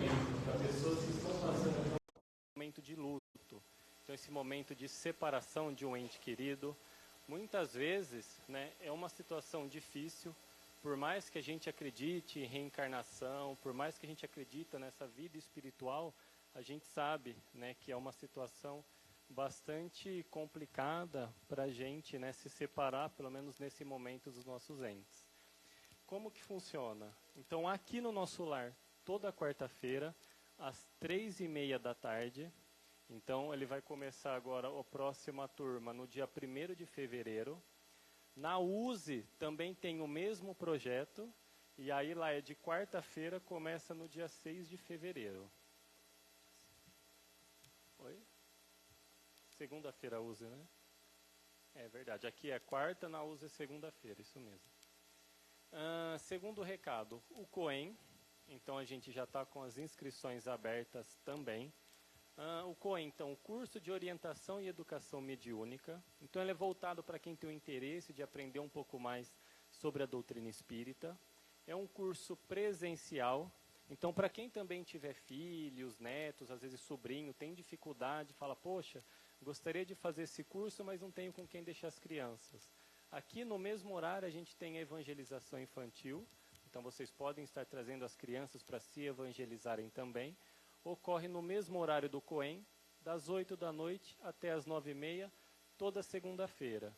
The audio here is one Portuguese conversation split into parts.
momento, para pessoas que estão passando um momento de luto, então esse momento de separação de um ente querido, muitas vezes, né, é uma situação difícil, por mais que a gente acredite em reencarnação, por mais que a gente acredite nessa vida espiritual, a gente sabe, né, que é uma situação bastante complicada para a gente, né, se separar, pelo menos nesse momento, dos nossos entes. Como que funciona? Então, aqui no nosso lar, toda quarta-feira, às 3h30 da tarde, então ele vai começar agora a próxima turma no dia 1º de fevereiro. Na USE também tem o mesmo projeto, e aí lá é de quarta-feira, começa no dia 6 de fevereiro. Oi? Segunda-feira a USE, né? É verdade, aqui é quarta, na USE é segunda-feira, isso mesmo. Segundo recado, o COEM, então a gente já está com as inscrições abertas também. O COEM, então, o curso de orientação e educação mediúnica. Então ele é voltado para quem tem o interesse de aprender um pouco mais sobre a doutrina espírita. É um curso presencial. Então, para quem também tiver filhos, netos, às vezes sobrinho, tem dificuldade, fala, poxa, gostaria de fazer esse curso, mas não tenho com quem deixar as crianças. Aqui no mesmo horário a gente tem a evangelização infantil, então vocês podem estar trazendo as crianças para se evangelizarem também. Ocorre no mesmo horário do COEM, das 8 da noite até as 9h30, toda segunda-feira.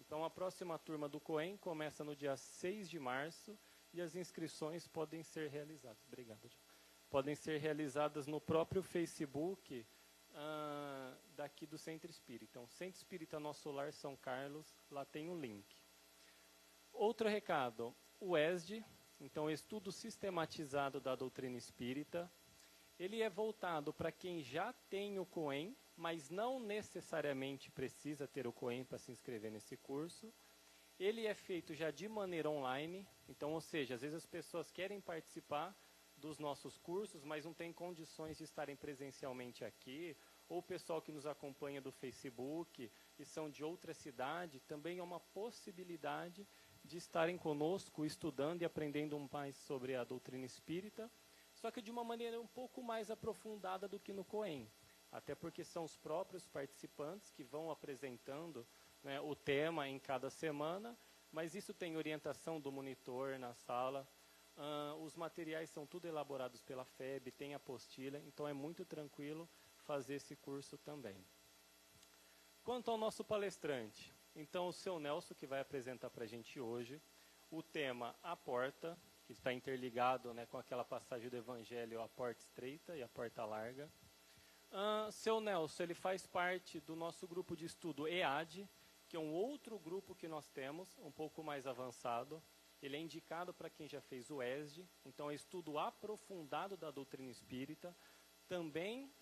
Então a próxima turma do COEM começa no dia 6 de março, e as inscrições podem ser realizadas. Obrigado, John. Podem ser realizadas no próprio Facebook daqui do Centro Espírita. Então, Centro Espírita Nosso Lar São Carlos, lá tem o link. Outro recado, o ESD, então o Estudo Sistematizado da Doutrina Espírita, ele é voltado para quem já tem o COEM, mas não necessariamente precisa ter o COEM para se inscrever nesse curso. Ele é feito já de maneira online, então, ou seja, às vezes as pessoas querem participar dos nossos cursos, mas não têm condições de estarem presencialmente aqui, ou o pessoal que nos acompanha do Facebook e são de outra cidade, também é uma possibilidade de estarem conosco, estudando e aprendendo mais sobre a doutrina espírita, só que de uma maneira um pouco mais aprofundada do que no COEM, até porque são os próprios participantes que vão apresentando, né, o tema em cada semana, mas isso tem orientação do monitor na sala, os materiais são tudo elaborados pela FEB, tem apostila, então é muito tranquilo fazer esse curso também. Quanto ao nosso palestrante, então o seu Nelson, que vai apresentar para a gente hoje, o tema A Porta, que está interligado, né, com aquela passagem do Evangelho, a porta estreita e a porta larga. Seu Nelson, ele faz parte do nosso grupo de estudo EAD, que é um outro grupo que nós temos, um pouco mais avançado. Ele é indicado para quem já fez o ESD, então é estudo aprofundado da doutrina espírita, também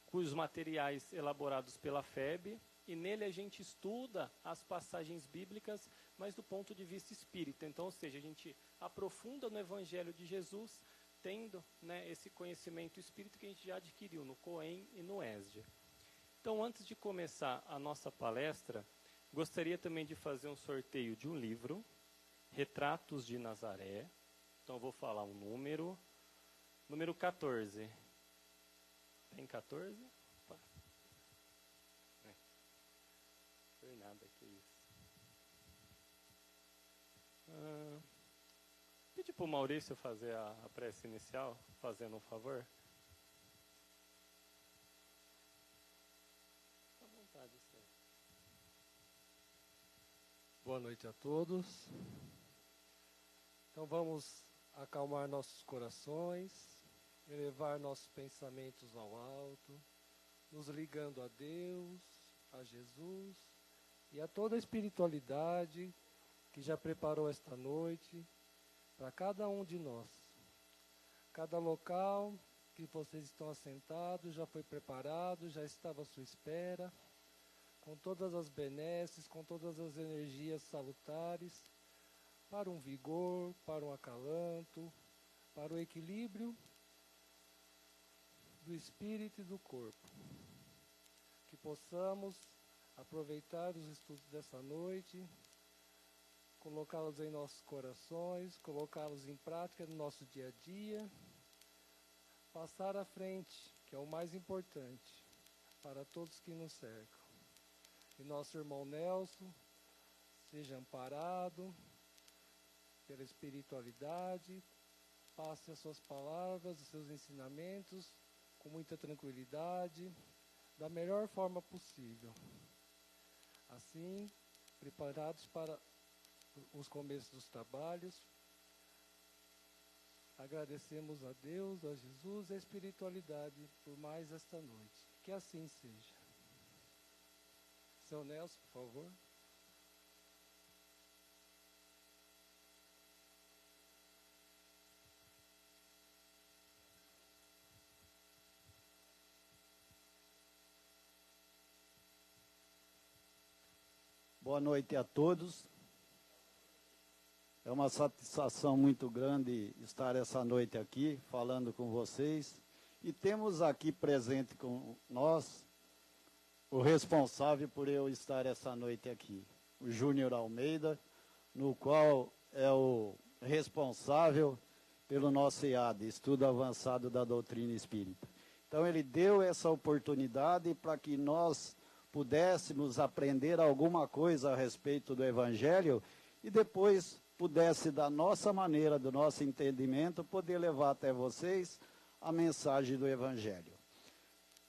com os materiais elaborados pela FEB, e nele a gente estuda as passagens bíblicas, mas do ponto de vista espírita. Então, ou seja, a gente aprofunda no Evangelho de Jesus, tendo, né, esse conhecimento espírita que a gente já adquiriu no COEM e no ESD. Então, antes de começar a nossa palestra, gostaria também de fazer um sorteio de um livro, Retratos de Nazaré. Então, eu vou falar um número. Número 14. Tem 14? Opa. Nada, que isso. Pedi para o Maurício fazer a prece inicial, fazendo um favor. À vontade, senhor. Boa noite a todos. Então vamos acalmar nossos corações, elevar nossos pensamentos ao alto, nos ligando a Deus, a Jesus e a toda a espiritualidade que já preparou esta noite para cada um de nós. Cada local que vocês estão assentados já foi preparado, já estava à sua espera, com todas as benesses, com todas as energias salutares, para um vigor, para um acalanto, para o equilíbrio do espírito e do corpo. Que possamos aproveitar os estudos dessa noite, colocá-los em nossos corações, colocá-los em prática no nosso dia a dia, passar à frente, que é o mais importante, para todos que nos cercam. E nosso irmão Nelson seja amparado pela espiritualidade, passe as suas palavras, os seus ensinamentos com muita tranquilidade, da melhor forma possível. Assim, preparados para os começos dos trabalhos, agradecemos a Deus, a Jesus e a espiritualidade por mais esta noite. Que assim seja. Seu Nelson, por favor. Boa noite a todos. É uma satisfação muito grande estar essa noite aqui, falando com vocês. E temos aqui presente com nós o responsável por eu estar essa noite aqui, o Júnior Almeida, no qual é o responsável pelo nosso EAD, Estudo Avançado da Doutrina Espírita. Então ele deu essa oportunidade para que nós pudéssemos aprender alguma coisa a respeito do Evangelho e depois pudesse, da nossa maneira, do nosso entendimento, poder levar até vocês a mensagem do Evangelho.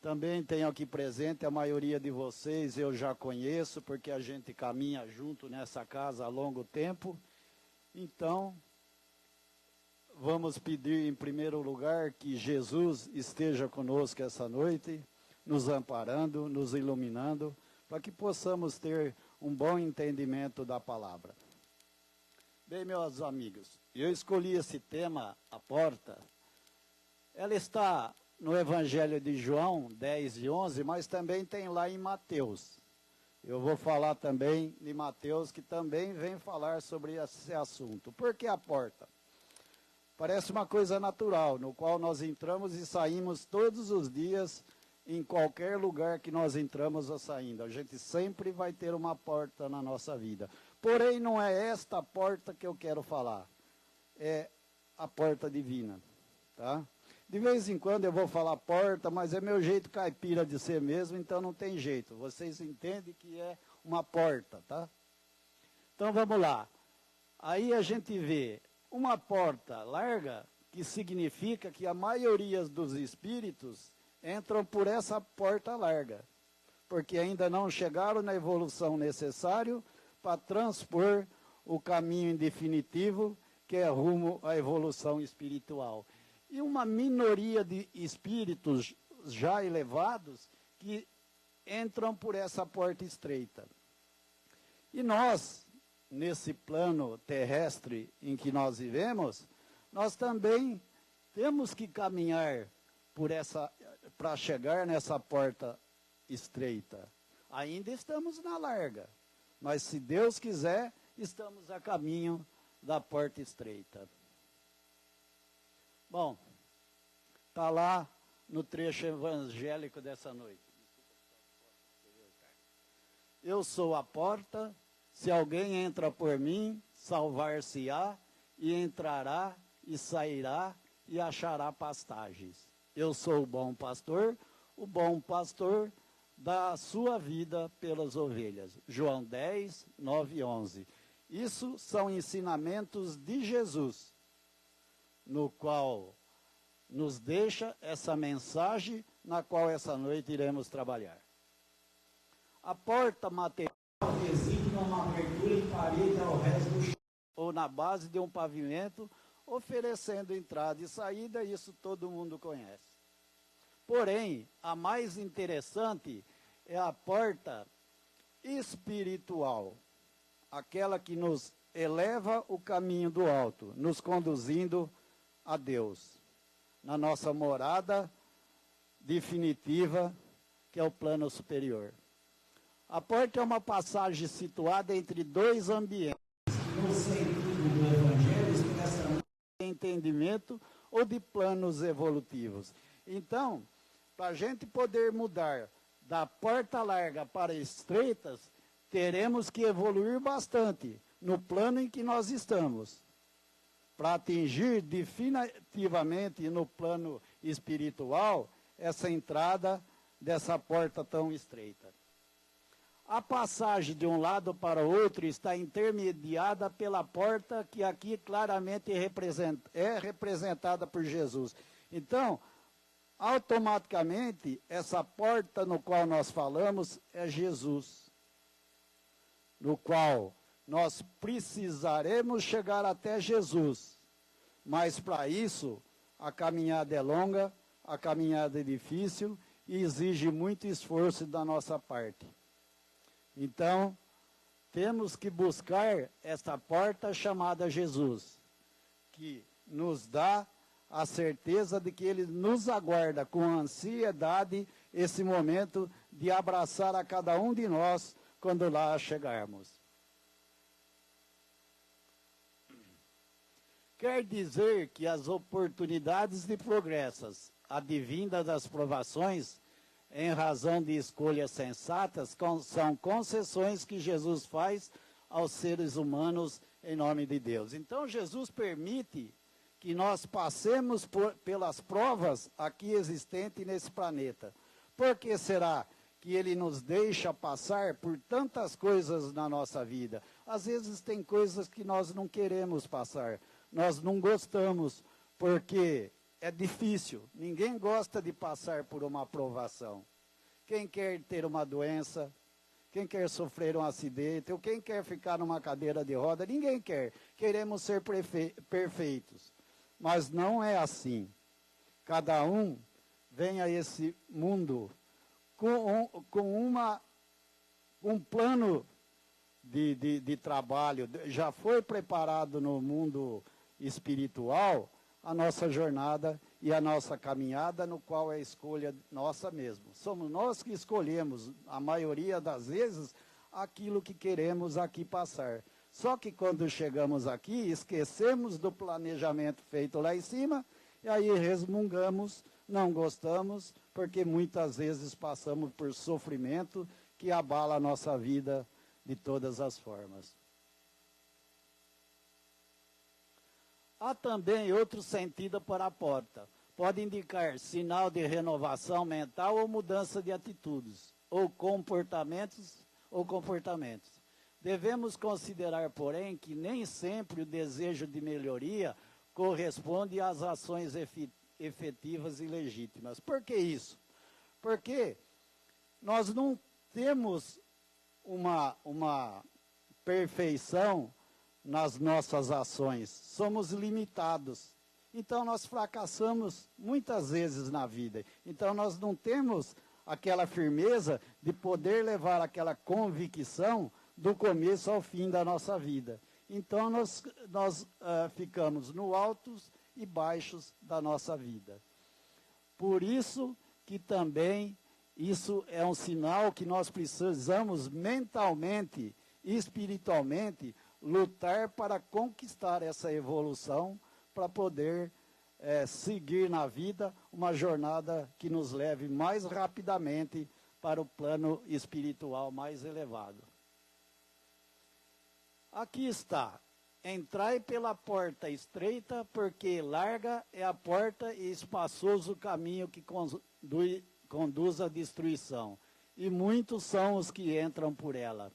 Também tenho aqui presente a maioria de vocês, eu já conheço, porque a gente caminha junto nessa casa há longo tempo. Então, vamos pedir em primeiro lugar que Jesus esteja conosco essa noite, nos amparando, nos iluminando, para que possamos ter um bom entendimento da palavra. Bem, meus amigos, eu escolhi esse tema, a porta. Ela está no Evangelho de João 10 e 11, mas também tem lá em Mateus. Eu vou falar também de Mateus, que também vem falar sobre esse assunto. Por que a porta? Parece uma coisa natural, no qual nós entramos e saímos todos os dias, em qualquer lugar que nós entramos ou saindo. A gente sempre vai ter uma porta na nossa vida. Porém, não é esta porta que eu quero falar. É a porta divina, tá? De vez em quando eu vou falar porta, mas é meu jeito caipira de ser mesmo, então não tem jeito. Vocês entendem que é uma porta, tá? Então vamos lá. Aí a gente vê uma porta larga, que significa que a maioria dos espíritos entram por essa porta larga, porque ainda não chegaram na evolução necessária para transpor o caminho em definitivo, que é rumo à evolução espiritual. E uma minoria de espíritos já elevados que entram por essa porta estreita. E nós, nesse plano terrestre em que nós vivemos, nós também temos que caminhar por essa, para chegar nessa porta estreita. Ainda estamos na larga, mas se Deus quiser, estamos a caminho da porta estreita. Bom, está lá no trecho evangélico dessa noite. Eu sou a porta, se alguém entra por mim, salvar-se-á, e entrará, e sairá, e achará pastagens. Eu sou o bom pastor dá a sua vida pelas ovelhas. João 10, 9 e 11. Isso são ensinamentos de Jesus, no qual nos deixa essa mensagem na qual essa noite iremos trabalhar. A porta material designa uma abertura em parede ao resto do chão, ou na base de um pavimento, oferecendo entrada e saída, isso todo mundo conhece. Porém, a mais interessante é a porta espiritual, aquela que nos eleva o caminho do alto, nos conduzindo a Deus, na nossa morada definitiva, que é o plano superior. A porta é uma passagem situada entre dois ambientes, no sentido do Evangelho, expressamente de entendimento ou de planos evolutivos. Então, para a gente poder mudar da porta larga para estreitas, teremos que evoluir bastante no plano em que nós estamos. para atingir definitivamente no plano espiritual essa entrada dessa porta tão estreita. A passagem de um lado para o outro está intermediada pela porta que aqui claramente é representada por Jesus. Então, automaticamente, essa porta no qual nós falamos é Jesus, no qual nós precisaremos chegar até Jesus. Mas para isso, a caminhada é longa, a caminhada é difícil e exige muito esforço da nossa parte. Então, temos que buscar esta porta chamada Jesus, que nos dá a certeza de que Ele nos aguarda com ansiedade esse momento de abraçar a cada um de nós quando lá chegarmos. Quer dizer que as oportunidades de progressos advindas das provações, em razão de escolhas sensatas, são concessões que Jesus faz aos seres humanos em nome de Deus. Então, Jesus permite que nós passemos pelas provas aqui existentes nesse planeta. Por que será que Ele nos deixa passar por tantas coisas na nossa vida? Às vezes tem coisas que nós não queremos passar, nós não gostamos, porque é difícil. Ninguém gosta de passar por uma provação. Quem quer ter uma doença, quem quer sofrer um acidente, ou quem quer ficar numa cadeira de roda, ninguém quer. Queremos ser perfeitos. Mas não é assim. Cada um vem a esse mundo com um plano de trabalho. Já foi preparado no mundo espiritual a nossa jornada e a nossa caminhada, no qual é a escolha nossa mesmo. Somos nós que escolhemos, a maioria das vezes, aquilo que queremos aqui passar. Só que quando chegamos aqui, esquecemos do planejamento feito lá em cima, e aí resmungamos, não gostamos, porque muitas vezes passamos por sofrimento que abala a nossa vida de todas as formas. Há também outro sentido para a porta. Pode indicar sinal de renovação mental ou mudança de atitudes, ou comportamentos. Devemos considerar, porém, que nem sempre o desejo de melhoria corresponde às ações efetivas e legítimas. Por que isso? Porque nós não temos uma perfeição nas nossas ações, somos limitados. Então nós fracassamos muitas vezes na vida. Então nós não temos aquela firmeza de poder levar aquela convicção do começo ao fim da nossa vida. Então nós ficamos no altos e baixos da nossa vida. Por isso que também isso é um sinal que nós precisamos mentalmente e espiritualmente lutar para conquistar essa evolução, para poder seguir na vida uma jornada que nos leve mais rapidamente para o plano espiritual mais elevado. Aqui está: entrai pela porta estreita, porque larga é a porta e espaçoso o caminho que conduz à destruição, e muitos são os que entram por ela.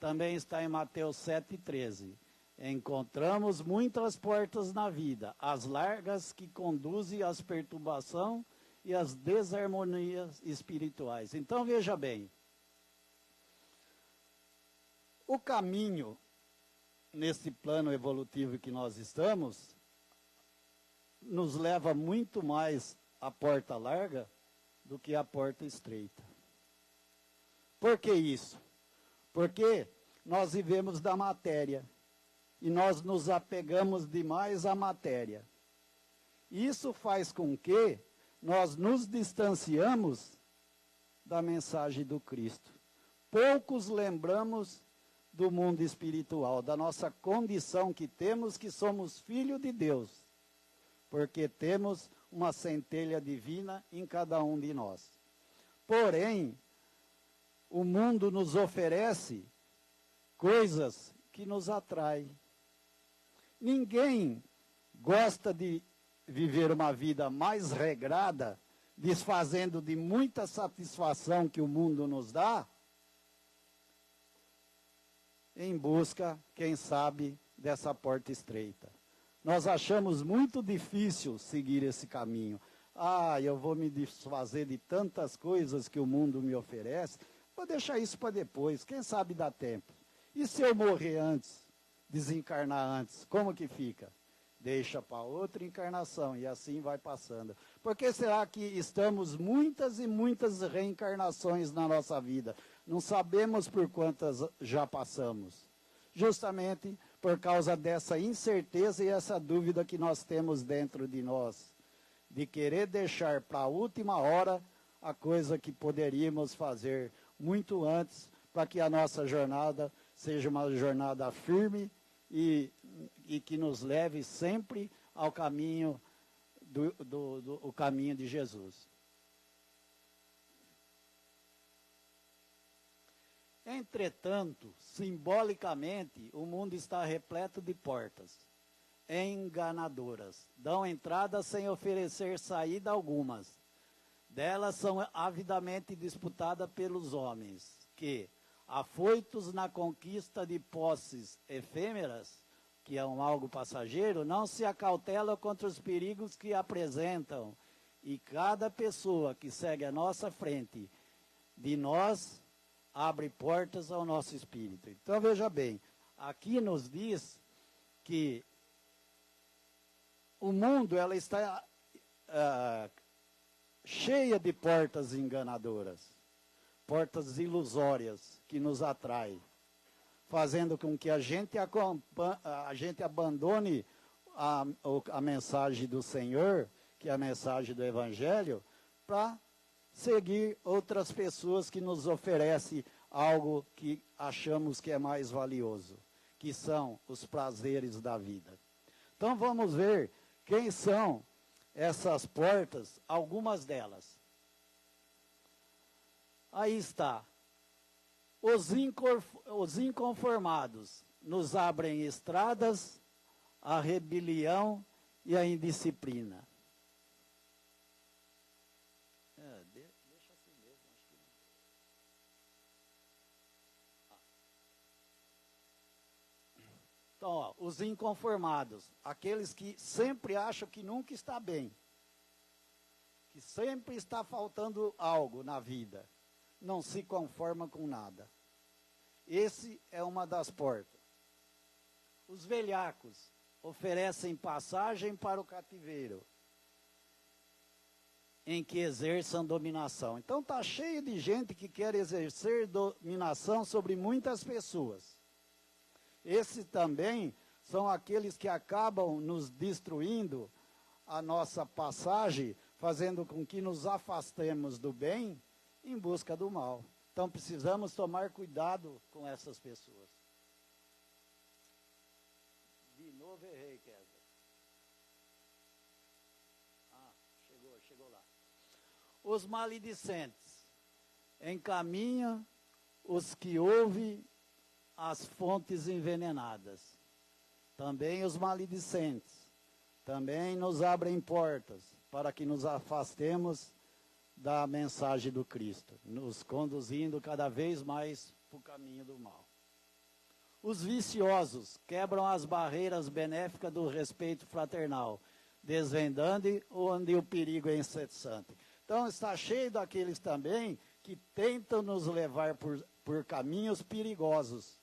Também está em Mateus 7,13. Encontramos muitas portas na vida, as largas que conduzem às perturbações e às desarmonias espirituais. Então veja bem, o caminho nesse plano evolutivo que nós estamos nos leva muito mais à porta larga do que à porta estreita. Por que isso? Porque nós vivemos da matéria e nós nos apegamos demais à matéria. Isso faz com que nós nos distanciamos da mensagem do Cristo. Poucos lembramos do mundo espiritual, da nossa condição que temos, que somos filhos de Deus, porque temos uma centelha divina em cada um de nós. Porém, o mundo nos oferece coisas que nos atraem. Ninguém gosta de viver uma vida mais regrada, desfazendo de muita satisfação que o mundo nos dá, em busca, quem sabe, dessa porta estreita. Nós achamos muito difícil seguir esse caminho. Eu vou me desfazer de tantas coisas que o mundo me oferece, vou deixar isso para depois, quem sabe dá tempo. E se eu morrer antes, desencarnar antes, como que fica? Deixa para outra encarnação, e assim vai passando. Por que será que estamos muitas e muitas reencarnações na nossa vida? Não sabemos por quantas já passamos. Justamente por causa dessa incerteza e essa dúvida que nós temos dentro de nós. De querer deixar para a última hora a coisa que poderíamos fazer muito antes, para que a nossa jornada seja uma jornada firme e que nos leve sempre ao caminho o caminho de Jesus. Entretanto, simbolicamente, o mundo está repleto de portas enganadoras. Dão entrada sem oferecer saída algumas. Delas são avidamente disputadas pelos homens, que, afoitos na conquista de posses efêmeras, que é algo passageiro, não se acautelam contra os perigos que apresentam. E cada pessoa que segue à nossa frente, de nós, abre portas ao nosso espírito. Então, veja bem, aqui nos diz que o mundo ela está cheia de portas enganadoras, portas ilusórias que nos atraem, fazendo com que a gente abandone a mensagem do Senhor, que é a mensagem do Evangelho, para seguir outras pessoas que nos oferecem algo que achamos que é mais valioso, que são os prazeres da vida. Então vamos ver quem são essas portas, algumas delas. Aí está. Os inconformados nos abrem estradas, a rebelião e a indisciplina. Deixa assim mesmo, acho que não. Então, ó, os inconformados, aqueles que sempre acham que nunca está bem, que sempre está faltando algo na vida, não se conforma com nada. Esse é uma das portas. Os velhacos oferecem passagem para o cativeiro, em que exerçam dominação. Então está cheio de gente que quer exercer dominação sobre muitas pessoas. Esses também são aqueles que acabam nos destruindo a nossa passagem, fazendo com que nos afastemos do bem em busca do mal. Então precisamos tomar cuidado com essas pessoas. De novo errei, Kézia. Chegou lá. Os maledicentes encaminham os que ouvem as fontes envenenadas. Também os maledicentes também nos abrem portas para que nos afastemos da mensagem do Cristo, nos conduzindo cada vez mais para o caminho do mal. Os viciosos quebram as barreiras benéficas do respeito fraternal, desvendando onde o perigo é incessante. Então está cheio daqueles também que tentam nos levar por caminhos perigosos,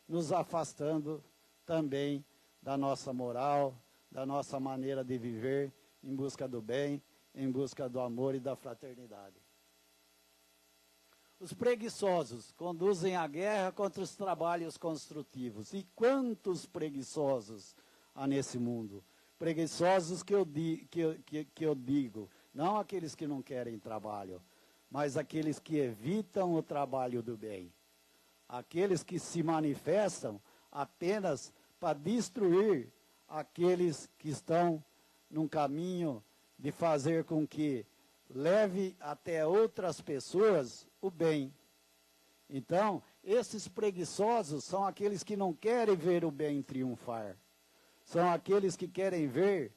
nos afastando também da nossa moral, da nossa maneira de viver, em busca do bem, em busca do amor e da fraternidade. Os preguiçosos conduzem a guerra contra os trabalhos construtivos. E quantos preguiçosos há nesse mundo? Preguiçosos que eu digo, não aqueles que não querem trabalho, mas aqueles que evitam o trabalho do bem. Aqueles que se manifestam apenas para destruir aqueles que estão num caminho de fazer com que leve até outras pessoas o bem. Então, esses preguiçosos são aqueles que não querem ver o bem triunfar. são aqueles que querem ver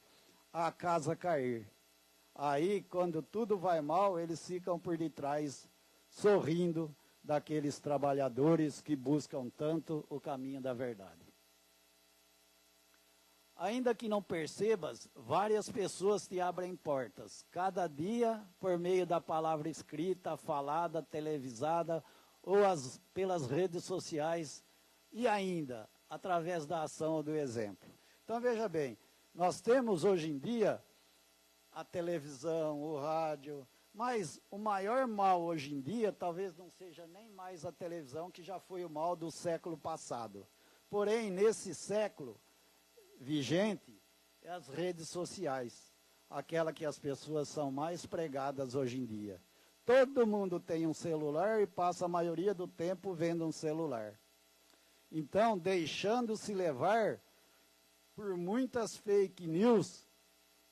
a casa cair. Aí, quando tudo vai mal, eles ficam por detrás, sorrindo daqueles trabalhadores que buscam tanto o caminho da verdade. Ainda que não percebas, várias pessoas te abrem portas, cada dia por meio da palavra escrita, falada, televisada, ou pelas redes sociais, e ainda através da ação ou do exemplo. Então veja bem, nós temos hoje em dia a televisão, o rádio, mas o maior mal hoje em dia talvez não seja nem mais a televisão, que já foi o mal do século passado. Porém, nesse século vigente, é as redes sociais, aquela que as pessoas são mais pregadas hoje em dia. Todo mundo tem um celular e passa a maioria do tempo vendo um celular. Então, deixando-se levar por muitas fake news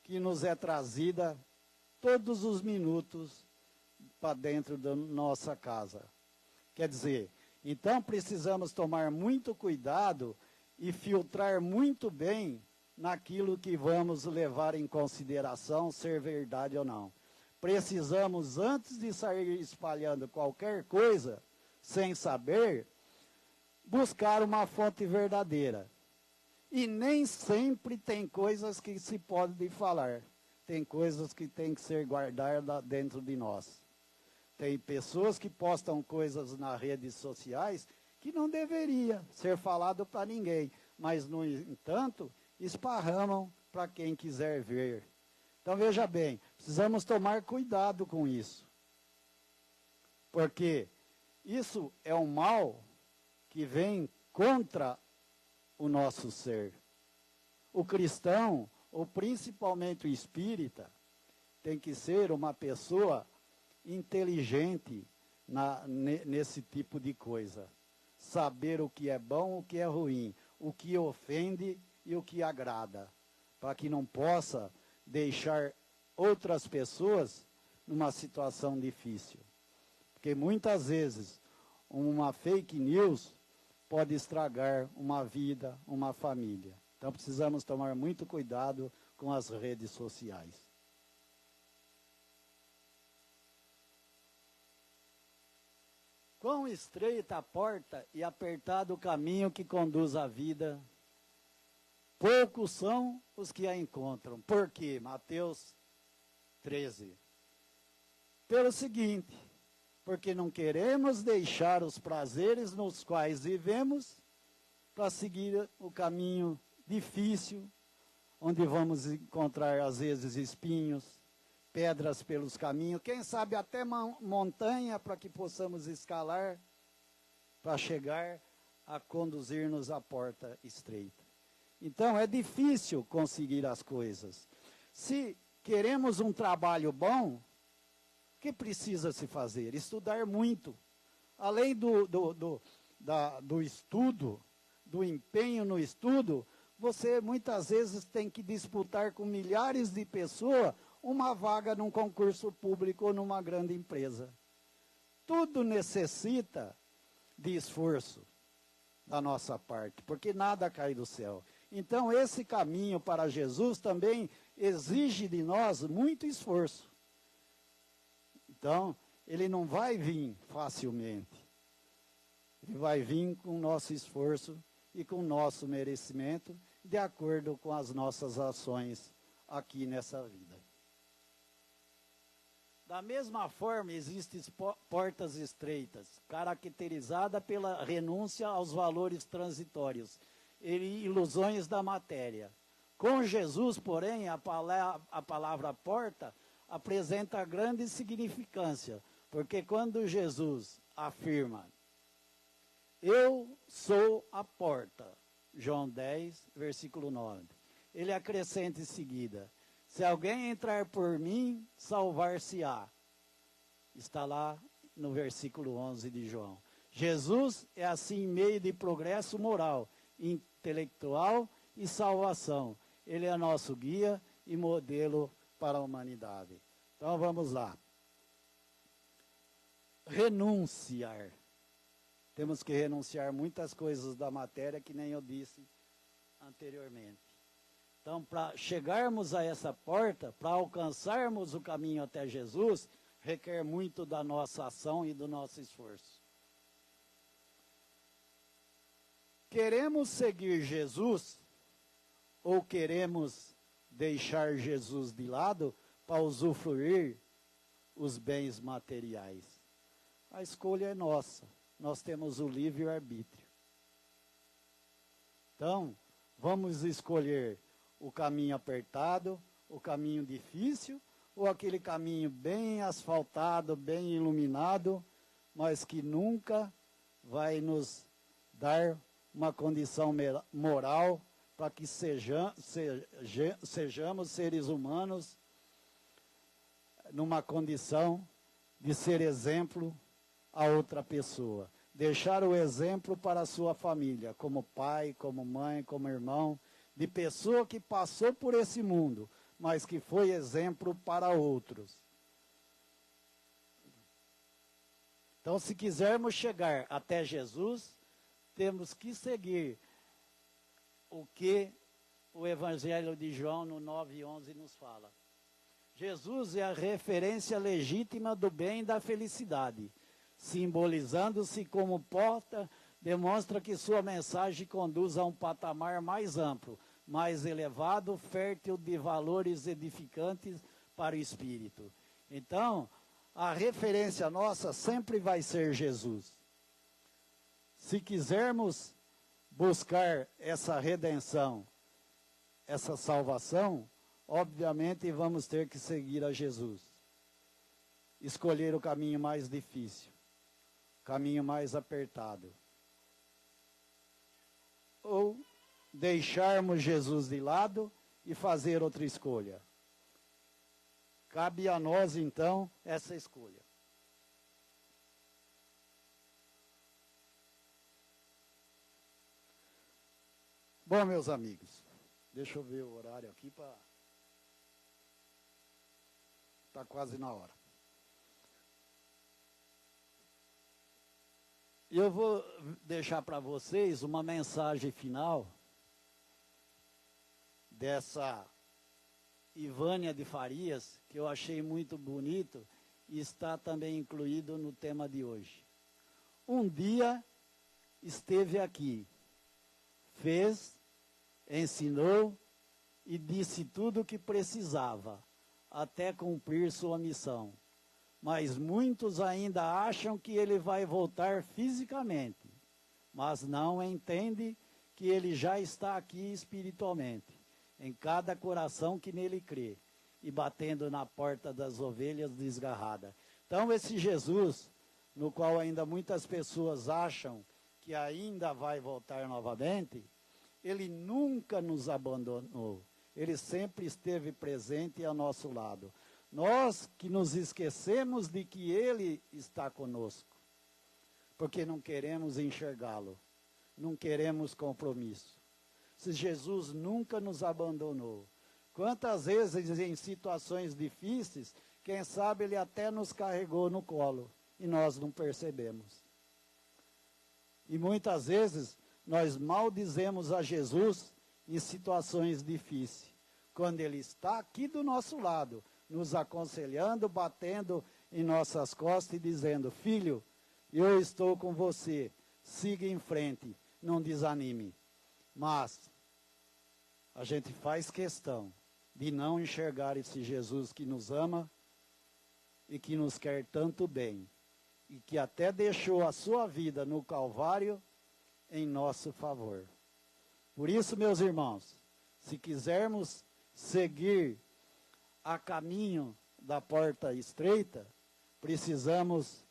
que nos é trazida todos os minutos para dentro da nossa casa. Quer dizer, então precisamos tomar muito cuidado e filtrar muito bem naquilo que vamos levar em consideração, ser verdade ou não. Precisamos, antes de sair espalhando qualquer coisa, sem saber, buscar uma fonte verdadeira. E nem sempre tem coisas que se pode falar. Tem coisas que tem que ser guardadas dentro de nós. Tem pessoas que postam coisas nas redes sociais que não deveria ser falado para ninguém, mas, no entanto, esparramam para quem quiser ver. Então, veja bem, precisamos tomar cuidado com isso. Porque isso é um mal que vem contra o nosso ser. O cristão, ou principalmente o espírita, tem que ser uma pessoa inteligente nesse tipo de coisa. Saber o que é bom, o que é ruim, o que ofende e o que agrada, para que não possa deixar outras pessoas numa situação difícil. Porque muitas vezes uma fake news pode estragar uma vida, uma família. Então precisamos tomar muito cuidado com as redes sociais. Quão estreita a porta e apertado o caminho que conduz à vida, poucos são os que a encontram. Por quê? Mateus 13. Pelo seguinte, porque não queremos deixar os prazeres nos quais vivemos para seguir o caminho difícil, onde vamos encontrar às vezes espinhos, pedras pelos caminhos, quem sabe até montanha para que possamos escalar, para chegar a conduzir-nos à porta estreita. Então é difícil conseguir as coisas. Se queremos um trabalho bom, o que precisa se fazer? Estudar muito. Além do estudo, do empenho no estudo, você muitas vezes tem que disputar com milhares de pessoas uma vaga num concurso público ou numa grande empresa. Tudo necessita de esforço da nossa parte, porque nada cai do céu. Então, esse caminho para Jesus também exige de nós muito esforço. Então, ele não vai vir facilmente. Ele vai vir com o nosso esforço e com o nosso merecimento, de acordo com as nossas ações aqui nessa vida. Da mesma forma, existem portas estreitas, caracterizada pela renúncia aos valores transitórios e ilusões da matéria. Com Jesus, porém, a palavra porta apresenta grande significância, porque quando Jesus afirma, eu sou a porta, João 10, versículo 9, ele acrescenta em seguida, se alguém entrar por mim, salvar-se-á. Está lá no versículo 11 de João. Jesus é assim meio de progresso moral, intelectual e salvação. Ele é nosso guia e modelo para a humanidade. Então vamos lá. Renunciar. Temos que renunciar muitas coisas da matéria que nem eu disse anteriormente. Então, para chegarmos a essa porta, para alcançarmos o caminho até Jesus, requer muito da nossa ação e do nosso esforço. Queremos seguir Jesus ou queremos deixar Jesus de lado para usufruir os bens materiais? A escolha é nossa. Nós temos o livre-arbítrio. Então, vamos escolher o caminho apertado, o caminho difícil, ou aquele caminho bem asfaltado, bem iluminado, mas que nunca vai nos dar uma condição moral para que sejamos seres humanos numa condição de ser exemplo a outra pessoa. Deixar o exemplo para a sua família, como pai, como mãe, como irmão, de pessoa que passou por esse mundo, mas que foi exemplo para outros. Então, se quisermos chegar até Jesus, temos que seguir o que o Evangelho de João, no 9:11, nos fala. Jesus é a referência legítima do bem e da felicidade. Simbolizando-se como porta, demonstra que sua mensagem conduz a um patamar mais amplo, mais elevado, fértil de valores edificantes para o espírito. Então, a referência nossa sempre vai ser Jesus. Se quisermos buscar essa redenção, essa salvação, obviamente vamos ter que seguir a Jesus. Escolher o caminho mais difícil, o caminho mais apertado. Ou deixarmos Jesus de lado e fazer outra escolha. Cabe a nós, então, essa escolha. Bom, meus amigos, deixa eu ver o horário aqui para... Está quase na hora. Eu vou deixar para vocês uma mensagem final dessa Ivânia de Farias, que eu achei muito bonito e está também incluído no tema de hoje. Um dia esteve aqui, fez, ensinou e disse tudo o que precisava, até cumprir sua missão. Mas muitos ainda acham que ele vai voltar fisicamente, mas não entendem que ele já está aqui espiritualmente, em cada coração que nele crê, e batendo na porta das ovelhas desgarradas. Então esse Jesus, no qual ainda muitas pessoas acham que ainda vai voltar novamente, ele nunca nos abandonou, ele sempre esteve presente ao nosso lado. Nós que nos esquecemos de que ele está conosco, porque não queremos enxergá-lo, não queremos compromisso. Se Jesus nunca nos abandonou, quantas vezes em situações difíceis, quem sabe ele até nos carregou no colo e nós não percebemos. E muitas vezes nós maldizemos a Jesus em situações difíceis, quando ele está aqui do nosso lado, nos aconselhando, batendo em nossas costas e dizendo: filho, eu estou com você, siga em frente, não desanime. Mas a gente faz questão de não enxergar esse Jesus que nos ama e que nos quer tanto bem, e que até deixou a sua vida no Calvário em nosso favor. Por isso, meus irmãos, se quisermos seguir a caminho da porta estreita, precisamos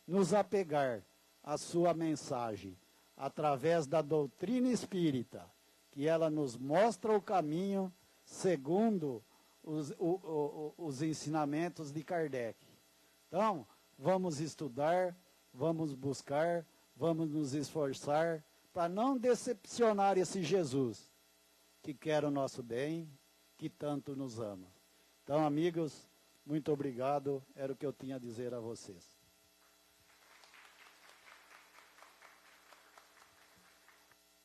nos apegar à sua mensagem, através da doutrina espírita, que ela nos mostra o caminho segundo os ensinamentos de Kardec. Então, vamos estudar, vamos buscar, vamos nos esforçar para não decepcionar esse Jesus, que quer o nosso bem, que tanto nos ama. Então, amigos, muito obrigado, era o que eu tinha a dizer a vocês.